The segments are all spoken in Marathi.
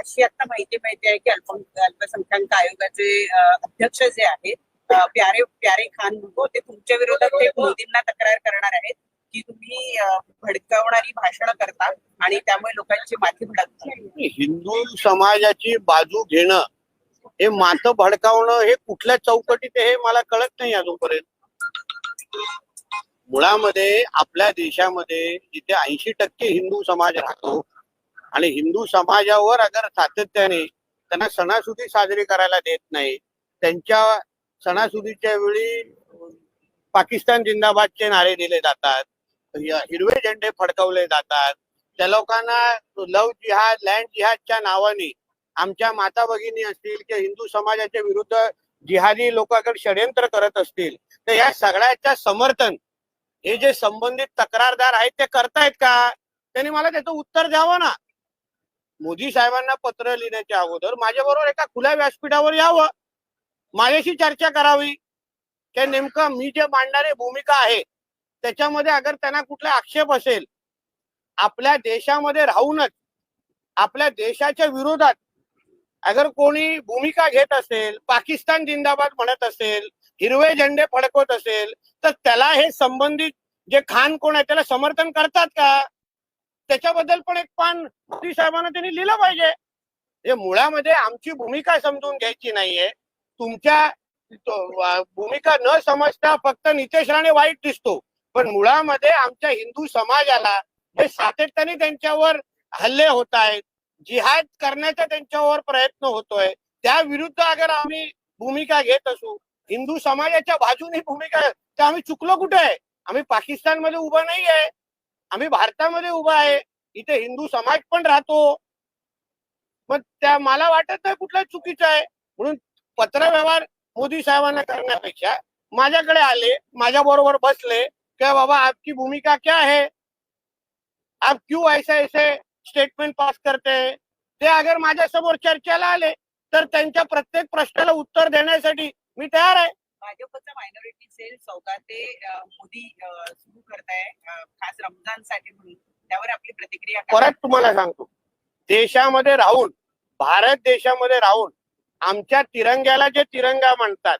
अशी आता माहिती मिळते आहे की अल्पसंख्याक आयोगाचे अध्यक्ष जे आहेत प्यारे प्यारे खान हो ते तुमच्या विरोधात थेट मोदींना तक्रार करणार आहेत की तुम्ही भडकावणारी भाषणं करता आणि त्यामुळे लोकांची माथी भडकतात. हिंदू समाजाची बाजू घेणं हे मातं भडकावणं हे कुठल्या चौकटीत आहे हे मला कळत नाही अजूनपर्यंत. मुळामध्ये आपल्या देशामध्ये जिथे 80% हिंदू समाज राहतो आणि हिंदू समाजावर अगर सातत्याने त्यांना सणासुदी साजरी करायला देत नाही, त्यांच्या सणासुदीच्या वेळी पाकिस्तान जिंदाबादचे नारे दिले जातात, हिरवे झेंडे फडकवले जातात, त्या लोकांना लव जिहाद लँड जिहादच्या नावाने आमच्या माता भगिनी असतील किंवा हिंदू समाजाच्या विरुद्ध जिहादी लोकांकडे षडयंत्र करत असतील, तर या सगळ्याच्या समर्थन हे जे संबंधित तक्रारदार आहेत ते करतायत का? त्यांनी मला त्याचं उत्तर द्यावं ना. मोदी साहेबांना पत्र लिहिण्याच्या अगोदर माझ्याबरोबर एका खुल्या व्यासपीठावर यावं, माझ्याशी चर्चा करावी की नेमकं मी जे मांडणारी भूमिका आहे त्याच्यामध्ये अगर त्यांना कुठला आक्षेप असेल, आपल्या देशामध्ये राहूनच आपल्या देशाच्या विरोधात अगर कोणी भूमिका घेत असेल, पाकिस्तान जिंदाबाद म्हणत असेल, हिरवे झेंडे फडकवत असेल, तर त्याला हे संबंधित जे खान कोण आहे त्याला समर्थन करतात का? त्याच्याबद्दल पण एक पान मोदी साहेबांना त्यांनी लिहिलं पाहिजे. हे मुळामध्ये आमची भूमिका समजून घ्यायची नाहीये. तुमच्या भूमिका न समजता फक्त नितेश राणे वाईट दिसतो, पण मुळामध्ये आमच्या हिंदू समाजाला हे सातत्याने त्यांच्यावर हल्ले होत आहेत, जिहाद करण्याचा त्यांच्यावर प्रयत्न होतोय, त्या विरुद्ध अगर आम्ही भूमिका घेत असू, हिंदू समाजाच्या बाजूने भूमिका, तर आम्ही चुकलो कुठे आहे? आम्ही पाकिस्तानमध्ये उभा नाही आहे, आम्ही भारतामध्ये उभा आहे, इथे हिंदू समाज पण राहतो. पण त्या मला वाटत नाही कुठला चुकीचं आहे. म्हणून पत्रव्यवहार मोदी साहेबांना करण्यापेक्षा माझ्याकडे आले, माझ्या बरोबर बसले कि बाबा आपकी भूमिका क्या है, आप क्यों ऐसे ऐसे स्टेटमेंट पास करते हैं, ते अगर माझ्यासमोर चर्चेला आले तर त्यांच्या प्रत्येक प्रश्नाला उत्तर देण्यासाठी मी तयार आहे. भाजपचा मायनॉरिटी सेल सौगाते मोदी सुरू करताय खास रमजानसाठी म्हणून, त्यावर आपली प्रतिक्रिया काय? परत तुम्हाला सांगतो, देशामध्ये राहून, भारत देशामध्ये राहून आमच्या तिरंग्याला जे तिरंगा म्हणतात,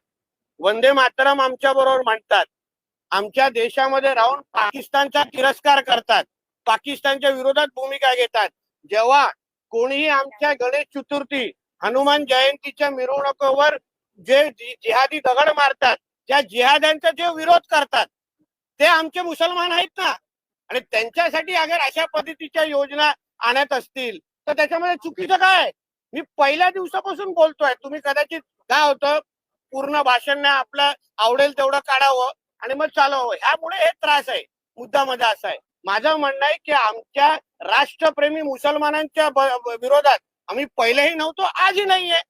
वंदे मातरम आमच्या बरोबर म्हणतात, आमच्या देशामध्ये राहून पाकिस्तानचा तिरस्कार करतात, पाकिस्तानच्या विरोधात भूमिका घेतात, जेव्हा कोणीही आमच्या गणेश चतुर्थी हनुमान जयंतीच्या मिरवणुकीवर जे जिहादी दगड मारतात, त्या जिहाद्यांचा जे विरोध करतात ते आमचे मुसलमान आहेत ना. आणि त्यांच्यासाठी अगर अशा पद्धतीच्या योजना आणत असतील तर त्याच्यामध्ये चुकीचं काय? मी पहिल्या दिवसापासून बोलतोय. तुम्ही कदाचित काय होतं, पूर्ण भाषण आपलं आवडेल तेवढं काढावं आणि मग चालवावं, ह्यामुळे हे त्रास आहे. मुद्दा माझा असा आहे, माझं म्हणणं आहे की आमच्या राष्ट्रप्रेमी मुसलमानांच्या विरोधात आम्ही पहिलेही नव्हतो, आजही नाहीये.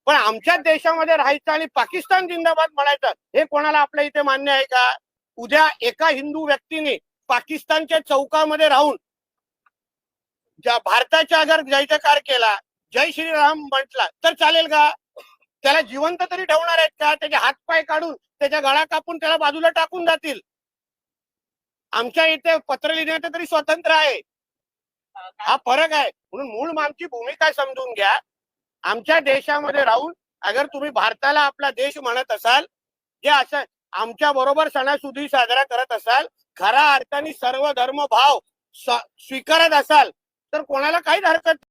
पण आमच्या देशामध्ये राहायचं आणि पाकिस्तान जिंदाबाद म्हणायचं हे कोणाला आपल्या इथे मान्य आहे का? उद्या एका हिंदू व्यक्तीने पाकिस्तानच्या चौकामध्ये राहून भारताच्या अगर जय जयकार केला, जय श्रीराम म्हटला तर चालेल का? त्याला जिवंत तरी ठेवणार आहेत का? त्याचे हातपाय काढून त्याच्या गळा कापून त्याला बाजूला टाकून जातील. आमच्या इथे पत्र लिहिण्याचं तरी स्वातंत्र्य आहे. हा फरक आहे. म्हणून मूळ आमची भूमिका समजून घ्या. आमच्या देशामध्ये राहून अगर तुम्ही भारताला आपला देश म्हणत असाल, जे असं आमच्या बरोबर सणासुदी साजरा करत असाल, खऱ्या अर्थाने सर्व धर्म भाव स्वीकारत असाल तर कोणाला काहीच हरकत